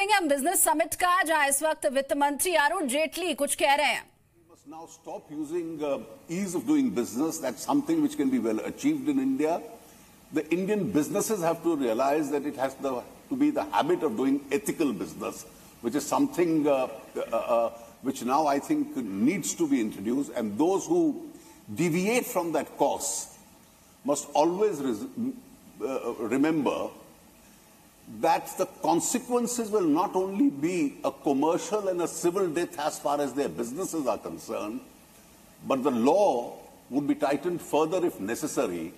करेंगे हम business summit का, जहां इस वक्त वित्त मंत्री अरुण जेटली कुछ कह रहे हैं. We must now stop using ease of doing business. That's something which can be well achieved in India. The Indian businesses have to realize that it has to be the habit of doing ethical business, which is something which now I think needs to be introduced. And those who deviate from that course must always remember that the consequences will not only be a commercial and a civil death as far as their businesses are concerned, but the law would be tightened further if necessary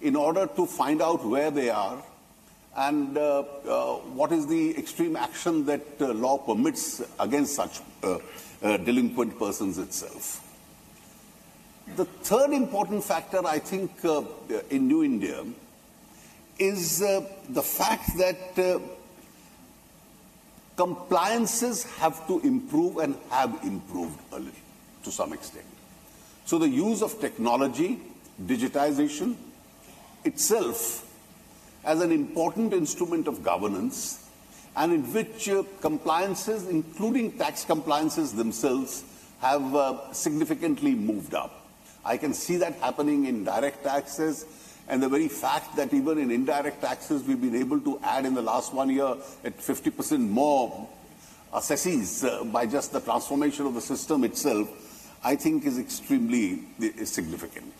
in order to find out where they are and what is the extreme action that law permits against such delinquent persons itself. The third important factor, I think, in New India is the fact that compliances have to improve and have improved a little to some extent. So the use of technology, digitization itself as an important instrument of governance, and in which compliances, including tax compliances themselves, have significantly moved up. I can see that happening in direct taxes, and the very fact that even in indirect taxes we've been able to add in the last 1 year at 50% more assessees by just the transformation of the system itself, I think is extremely significant.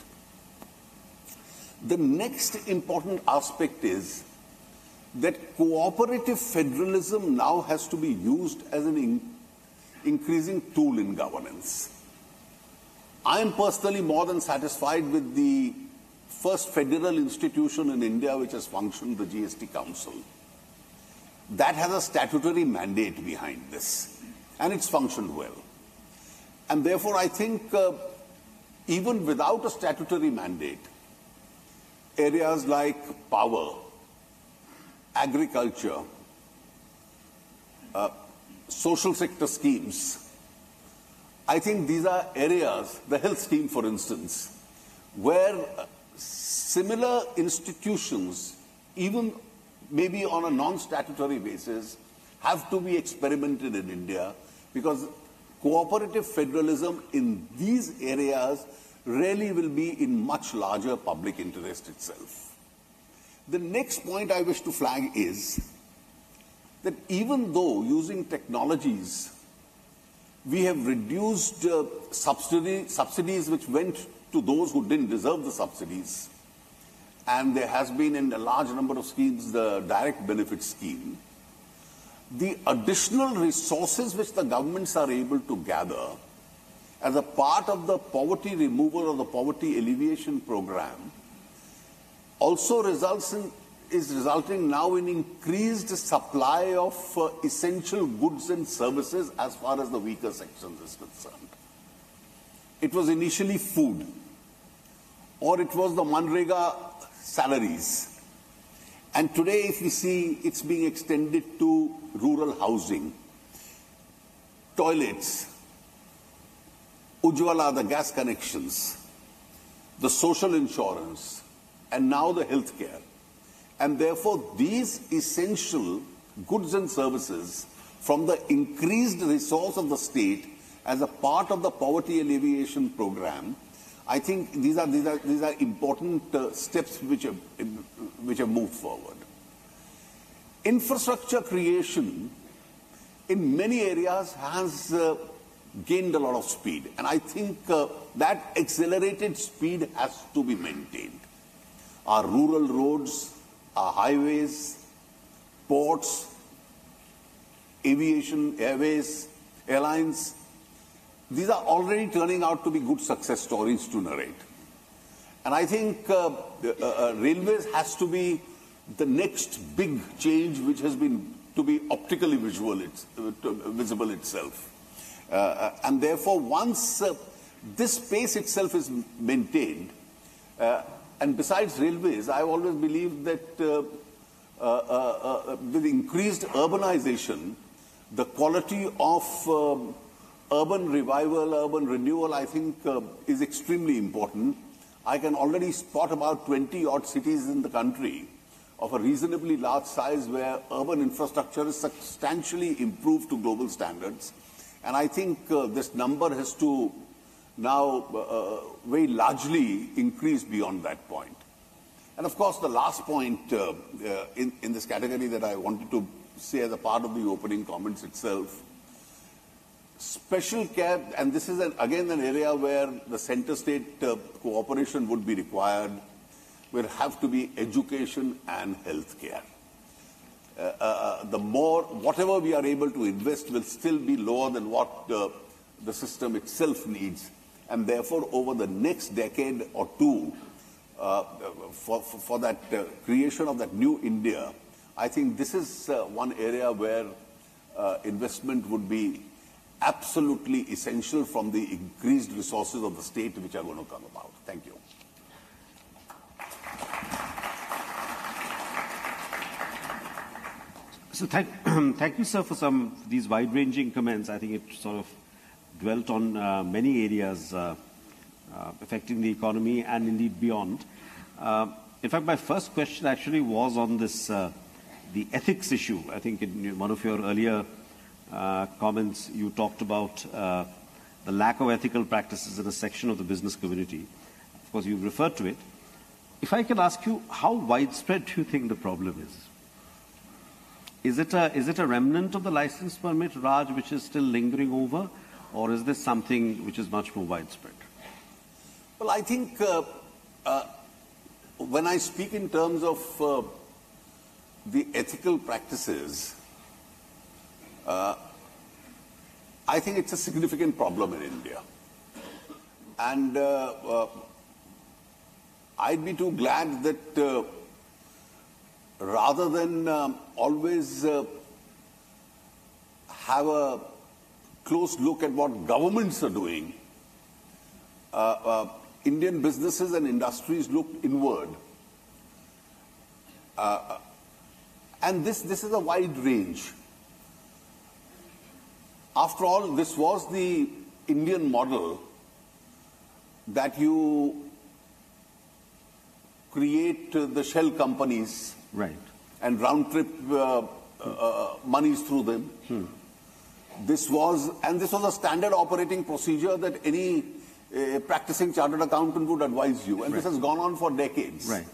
The next important aspect is that cooperative federalism now has to be used as an increasing tool in governance. I am personally more than satisfied with the first federal institution in India which has functioned, the GST Council. That has a statutory mandate behind this, and it's functioned well. And therefore, I think even without a statutory mandate, areas like power, agriculture, social sector schemes, I think these are areas, the health scheme for instance, where similar institutions, even maybe on a non-statutory basis, have to be experimented in India, because cooperative federalism in these areas really will be in much larger public interest itself. The next point I wish to flag is that even though using technologies we have reduced subsidies which went to those who didn't deserve the subsidies, and there has been in a large number of schemes the direct benefit scheme, the additional resources which the governments are able to gather as a part of the poverty removal or the poverty alleviation program also is resulting now in increased supply of essential goods and services as far as the weaker sections is concerned. It was initially food, or it was the Manrega salaries. And today, if we see, it's being extended to rural housing, toilets, Ujjwala, the gas connections, the social insurance, and now the healthcare. And therefore, these essential goods and services from the increased resource of the state as a part of the poverty alleviation program, I think these are important steps which have moved forward. Infrastructure creation in many areas has gained a lot of speed, and I think that accelerated speed has to be maintained. Our rural roads, our highways, ports, aviation, airways, airlines, these are already turning out to be good success stories to narrate. And I think railways has to be the next big change which has been to be optically visible itself. And therefore, once this pace itself is maintained, and besides railways, I always believe that with increased urbanization, the quality of urban revival, urban renewal, I think is extremely important. I can already spot about 20 odd cities in the country of a reasonably large size where urban infrastructure is substantially improved to global standards. And I think this number has to now very largely increase beyond that point. And of course, the last point in this category that I wanted to say as a part of the opening comments itself, special care, and this is again an area where the center-state cooperation would be required, will have to be education and healthcare. Whatever we are able to invest will still be lower than what the system itself needs. And therefore, over the next decade or two, for that creation of that new India, I think this is one area where investment would be absolutely essential from the increased resources of the state which are going to come about. Thank you. So thank you, sir, for these wide-ranging comments. I think it sort of dwelt on many areas affecting the economy and indeed beyond. In fact, my first question actually was on this, the ethics issue. I think in one of your earlier comments, you talked about the lack of ethical practices in a section of the business community. Of course, you referred to it. If I can ask you, how widespread do you think the problem is? Is it a remnant of the license permit, Raj, which is still lingering over, or is this something which is much more widespread? Well, I think when I speak in terms of the ethical practices, I think it's a significant problem in India. And I'd be too glad that rather than always have a close look at what governments are doing, Indian businesses and industries look inward. And this is a wide range. After all, this was the Indian model that you create the shell companies, right, and round-trip monies through them. This was a standard operating procedure that any practicing chartered accountant would advise you, and right, this has gone on for decades. Right.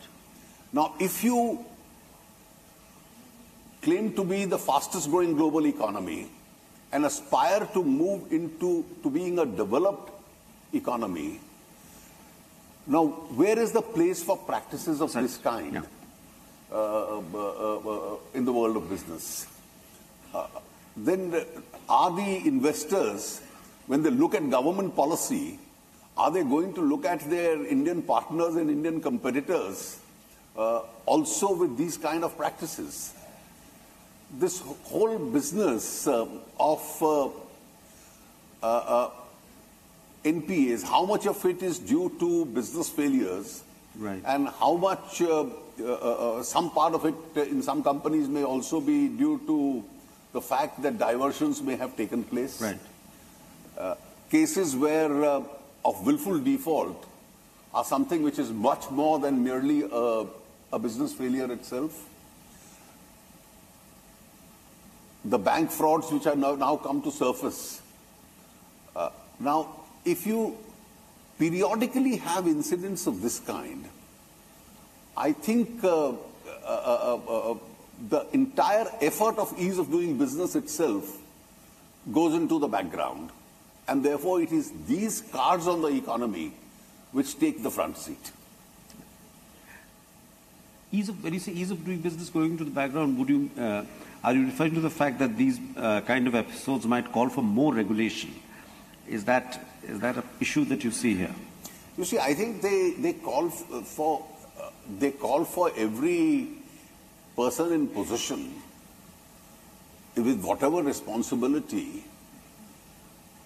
Now, if you claim to be the fastest-growing global economy and aspire to move into being a developed economy, now where is the place for practices of this kind? Yeah. In the world of business? Then are the investors, when they look at government policy, are they going to look at their Indian partners and Indian competitors also with these kind of practices? This whole business of NPAs, how much of it is due to business failures, right, and how much some part of it in some companies may also be due to the fact that diversions may have taken place. Right. Cases where of willful default are something which is much more than merely a business failure itself. The bank frauds which are now come to surface. Now, if you periodically have incidents of this kind, I think the entire effort of ease of doing business itself goes into the background. And therefore, it is these cards on the economy which take the front seat. When you say ease of doing business going into the background, are you referring to the fact that these kind of episodes might call for more regulation? Is that an issue that you see here? You see, I think they call for every person in position with whatever responsibility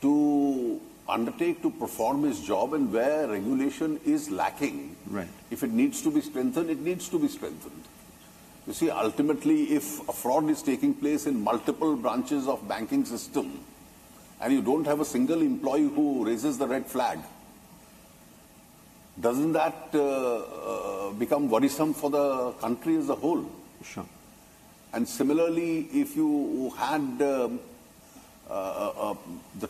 to undertake to perform his job, and where regulation is lacking, right, if it needs to be strengthened, it needs to be strengthened. You see, ultimately, if a fraud is taking place in multiple branches of banking system, and you don't have a single employee who raises the red flag, doesn't that become worrisome for the country as a whole? Sure. And similarly, if you had the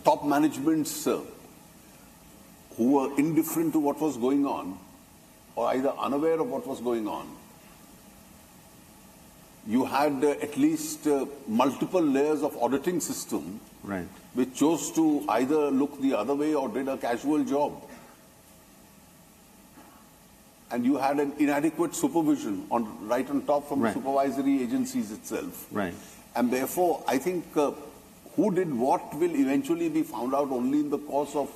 top managements who were indifferent to what was going on, or either unaware of what was going on, you had at least multiple layers of auditing system, right, which chose to either look the other way or did a casual job. And you had an inadequate supervision right on top from the supervisory agencies itself. Right. And therefore, I think who did what will eventually be found out only in the course of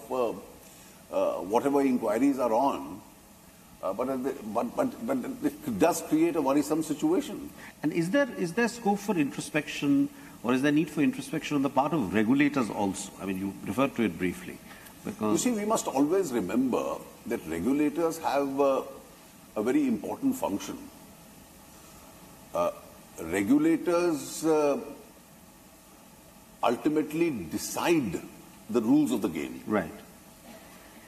whatever inquiries are on. But it does create a worrisome situation. And is there scope for introspection, or is there need for introspection on the part of regulators also? I mean, you referred to it briefly. Because you see, we must always remember that regulators have a very important function. Regulators ultimately decide the rules of the game. Right.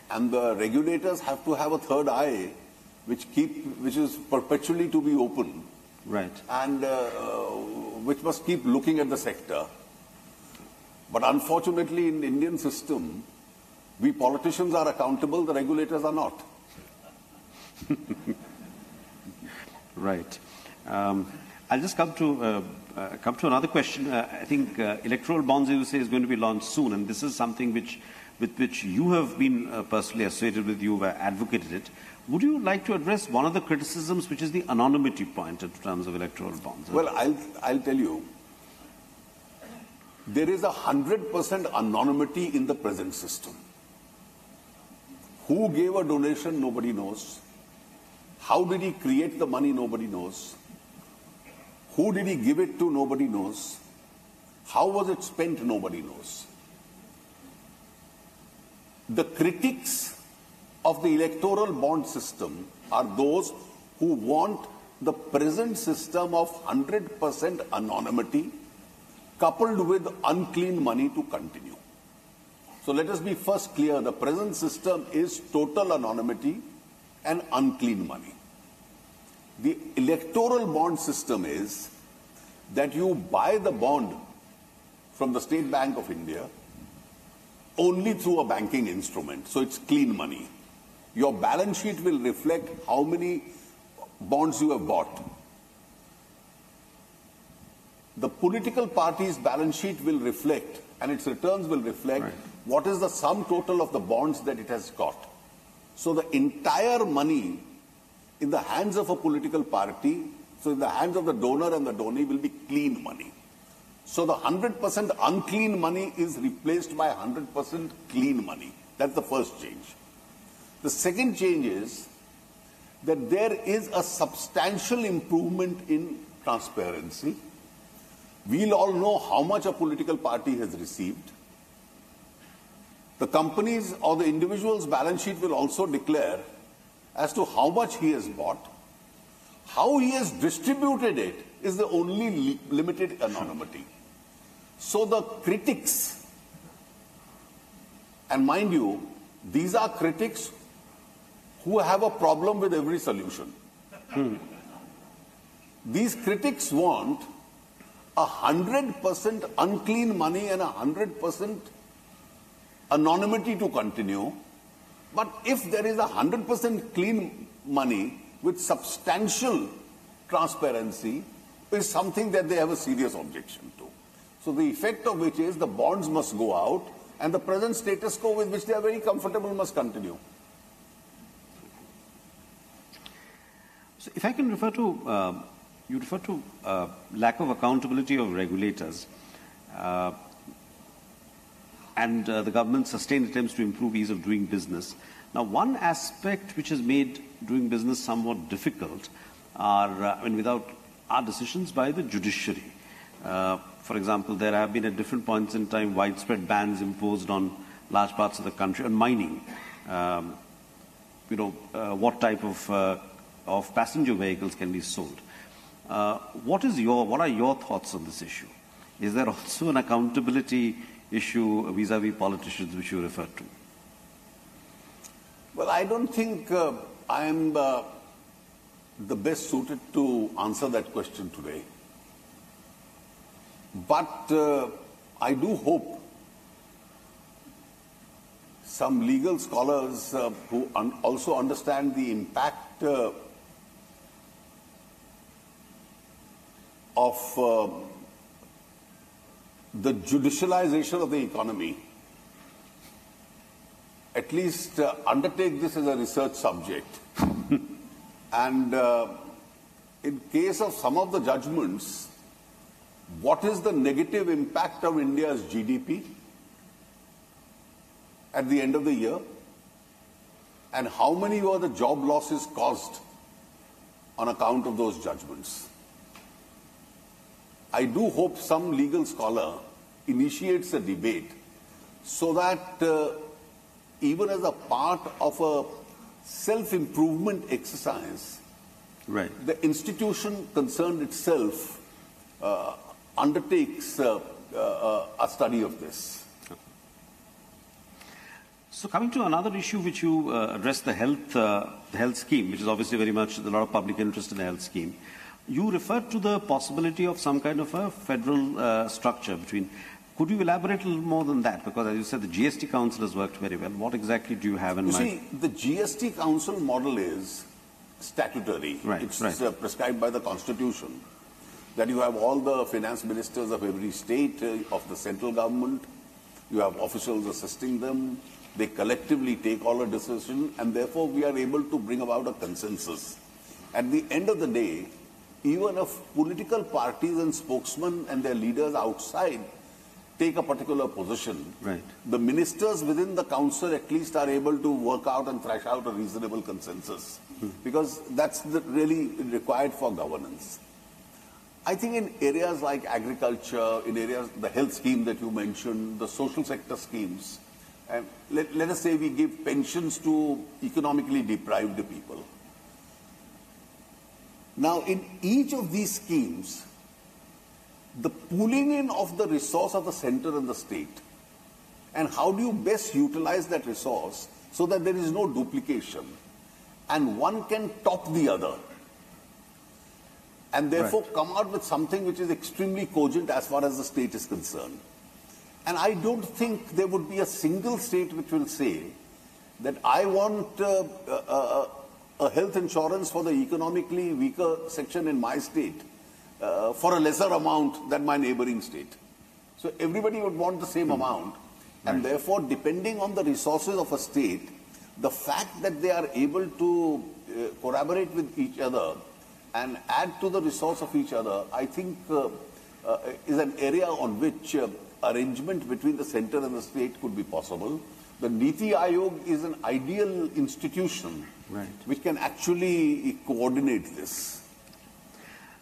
And the regulators have to have a third eye which is perpetually to be open. Right. And which must keep looking at the sector. But unfortunately, in the Indian system, we politicians are accountable, the regulators are not. Right. I'll just come to another question. I think electoral bonds, as you say, is going to be launched soon, and this is something with which you have been personally associated with, you've advocated it. Would you like to address one of the criticisms, which is the anonymity point in terms of electoral bonds? Well, I'll tell you, there is 100% anonymity in the present system. Who gave a donation, nobody knows. How did he create the money, nobody knows. Who did he give it to, nobody knows. How was it spent, nobody knows. The critics of the electoral bond system are those who want the present system of 100% anonymity coupled with unclean money to continue. So let us be first clear, the present system is total anonymity and unclean money. The electoral bond system is that you buy the bond from the State Bank of India only through a banking instrument, so it's clean money. Your balance sheet will reflect how many bonds you have bought. The political party's balance sheet will reflect, and its returns will reflect, what is the sum total of the bonds that it has got. So the entire money in the hands of a political party, so in the hands of the donor and the donee, will be clean money. So the 100% unclean money is replaced by 100% clean money. That's the first change. The second change is that there is a substantial improvement in transparency. We'll all know how much a political party has received. The company's or the individual's balance sheet will also declare as to how much he has bought. How he has distributed it is the only limited anonymity. So the critics, and mind you, these are critics who have a problem with every solution. These critics want 100% unclean money and 100% anonymity to continue. But if there is 100% clean money with substantial transparency, is something that they have a serious objection to. So the effect of which is the bonds must go out and the present status quo with which they are very comfortable must continue. So if I can refer to, you refer to lack of accountability of regulators and the government's sustained attempts to improve ease of doing business. Now, one aspect which has made doing business somewhat difficult are, without our decisions by the judiciary. For example, there have been at different points in time widespread bans imposed on large parts of the country on mining. What type of passenger vehicles can be sold. What are your thoughts on this issue? Is there also an accountability issue vis-a-vis politicians which you referred to? Well, I don't think I am the best suited to answer that question today. But I do hope some legal scholars who also understand the impact of the judicialization of the economy at least undertake this as a research subject. And in case of some of the judgments, what is the negative impact of India's GDP at the end of the year? And how many were the job losses caused on account of those judgments? I do hope some legal scholar initiates a debate so that even as a part of a self-improvement exercise, right, the institution concerned itself undertakes a study of this. So coming to another issue which you addressed, the health scheme, which is obviously very much a lot of public interest in the health scheme. You referred to the possibility of some kind of a federal structure between. Could you elaborate a little more than that? Because as you said, the GST Council has worked very well. What exactly do you have in mind? You see, the GST Council model is statutory. Right, it's right. Prescribed by the Constitution. That you have all the finance ministers of every state of the central government. You have officials assisting them. They collectively take all the decision, and therefore we are able to bring about a consensus. At the end of the day, even if political parties and spokesmen and their leaders outside take a particular position, right, the ministers within the council at least are able to work out and thrash out a reasonable consensus, because that's really required for governance. I think in areas like agriculture, in areas, the health scheme that you mentioned, the social sector schemes, and let us say we give pensions to economically deprived people. Now, in each of these schemes, the pooling in of the resource of the center and the state, and how do you best utilize that resource so that there is no duplication, and one can top the other, and therefore right, come out with something which is extremely cogent as far as the state is concerned. And I don't think there would be a single state which will say that I want a health insurance for the economically weaker section in my state for a lesser amount than my neighboring state. So everybody would want the same amount, and therefore, depending on the resources of a state, the fact that they are able to collaborate with each other and add to the resource of each other, I think is an area on which arrangement between the center and the state could be possible. The Niti Aayog is an ideal institution, right, which can actually coordinate this.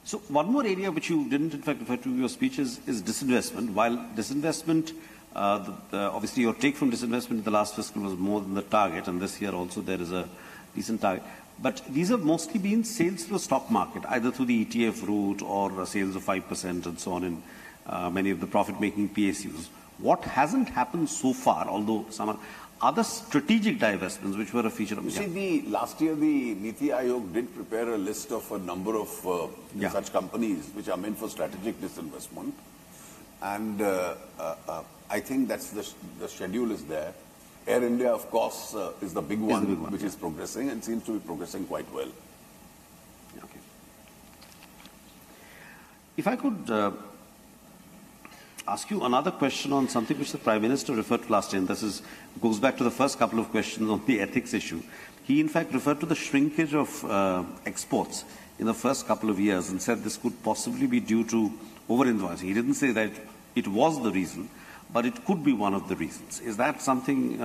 So one more area which you didn't in fact refer to in your speech is disinvestment. While disinvestment, obviously your take from disinvestment in the last fiscal was more than the target, and this year also there is a decent target. But these have mostly been sales to the stock market, either through the ETF route or sales of 5% and so on in many of the profit-making PSUs. What hasn't happened so far, although some other strategic divestments which were a feature of... You see, last year the Niti Aayog did prepare a list of a number of such companies which are meant for strategic disinvestment. And I think that's the schedule is there. Air India, of course, is the big one, which is progressing and seems to be progressing quite well. Okay. If I could ask you another question on something which the Prime Minister referred to last year, and this goes back to the first couple of questions on the ethics issue. He, in fact, referred to the shrinkage of exports in the first couple of years and said this could possibly be due to over-invoicing. He didn't say that it was the reason, but it could be one of the reasons. Is that something,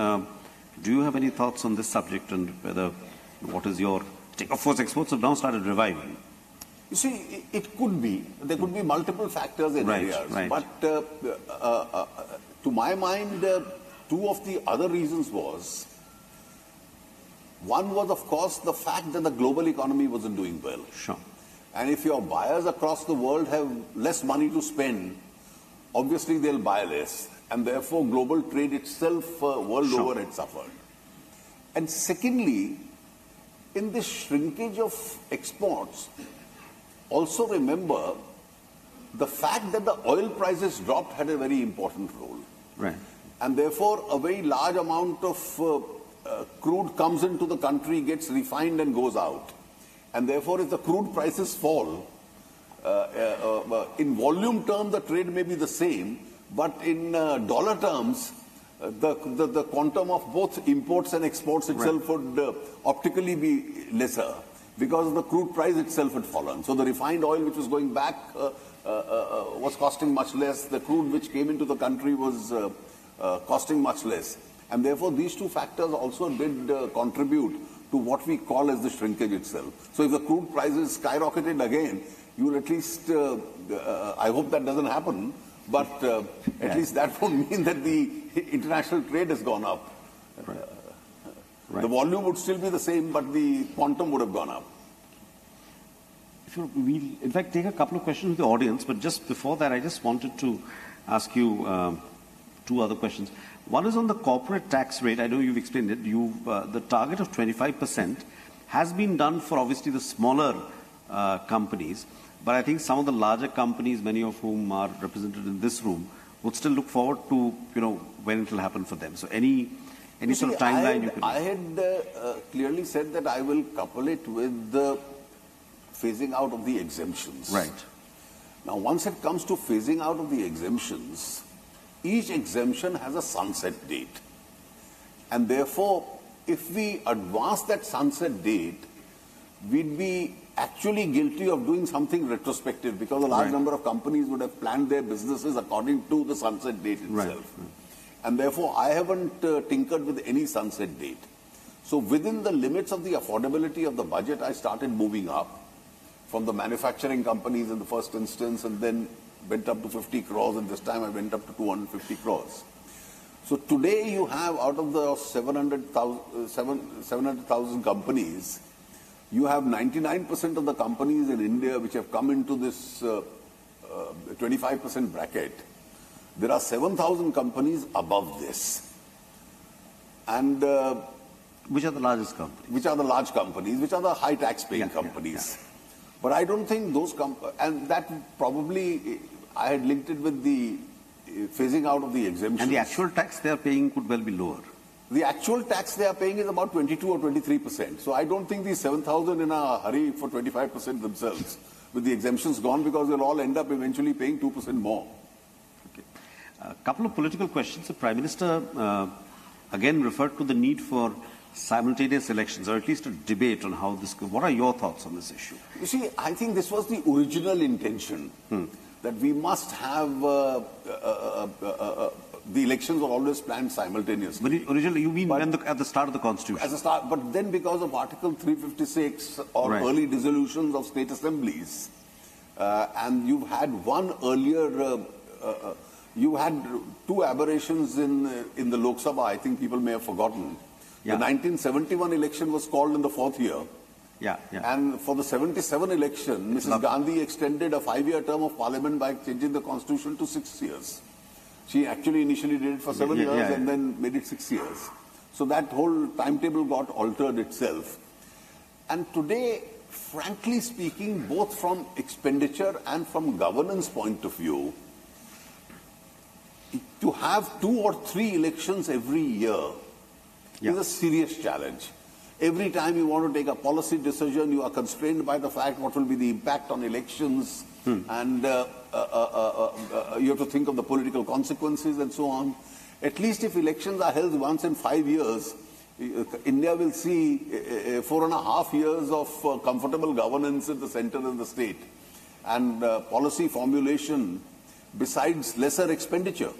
do you have any thoughts on this subject, and whether, what is your take? Of course, exports have now started reviving. You see, it could be. There could be multiple factors in areas. Right. But to my mind, two of the other reasons was, one was, of course, the fact that the global economy wasn't doing well. Sure. And if your buyers across the world have less money to spend, obviously they'll buy less. And therefore, global trade itself, world over, had suffered. And secondly, in this shrinkage of exports, also remember the fact that the oil prices dropped had a very important role. Right. And therefore, a very large amount of crude comes into the country, gets refined and goes out. And therefore, if the crude prices fall, in volume terms, the trade may be the same, but in dollar terms, the quantum of both imports and exports itself would optically be lesser because the crude price itself had fallen. So the refined oil which was going back was costing much less. The crude which came into the country was costing much less. And therefore, these two factors also did contribute to what we call as the shrinkage itself. So if the crude prices skyrocketed again, you will at least, I hope that doesn't happen, but at least that would mean that the international trade has gone up. The volume would still be the same, but the quantum would have gone up. We'll, in fact, take a couple of questions with the audience, but just before that, I just wanted to ask you two other questions. One is on the corporate tax rate. I know you've explained it. The target of 25% has been done for obviously the smaller companies, but I think some of the larger companies, many of whom are represented in this room, would still look forward to, when it will happen for them. So any sort of timeline you can... I had clearly said that I will couple it with the phasing out of the exemptions. Right. Now, once it comes to phasing out of the exemptions, each exemption has a sunset date. And therefore, if we advance that sunset date, we'd be actually guilty of doing something retrospective because a large number of companies would have planned their businesses according to the sunset date itself. And therefore, I haven't tinkered with any sunset date. So within the limits of the affordability of the budget, I started moving up from the manufacturing companies in the first instance and then went up to 50 crores, and this time I went up to 250 crores. So today you have, out of the 700,000 companies, you have 99% of the companies in India which have come into this 25% bracket. There are 7,000 companies above this. And which are the largest companies? Which are the large companies, which are the high tax paying companies. But I don't think those and that probably, I had linked it with the phasing out of the exemptions. And the actual tax they are paying could well be lower. The actual tax they are paying is about 22 or 23%. So I don't think these 7,000 in a hurry for 25% themselves with the exemptions gone, because they'll all end up eventually paying 2% more. Okay. A couple of political questions. The Prime Minister again referred to the need for simultaneous elections, or at least a debate on how this could. What are your thoughts on this issue? You see, I think this was the original intention, that we must have the elections were always planned simultaneously. But originally, you mean at the start of the Constitution? At the start, but then because of Article 356 or early dissolutions of state assemblies, and you've had one earlier, you had two aberrations in the Lok Sabha, I think people may have forgotten. The 1971 election was called in the fourth year. And for the 77 election, Mrs. Gandhi extended a 5-year term of parliament by changing the constitution to 6 years. She actually initially did it for 7 years and then made it 6 years. So that whole timetable got altered itself. And today, frankly speaking, both from expenditure and from governance point of view, to have 2 or 3 elections every year is a serious challenge. Every time you want to take a policy decision, you are constrained by the fact what will be the impact on elections, and you have to think of the political consequences and so on. At least if elections are held once in 5 years, India will see 4.5 years of comfortable governance in the center and the state, and policy formulation besides lesser expenditure.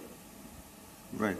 Right.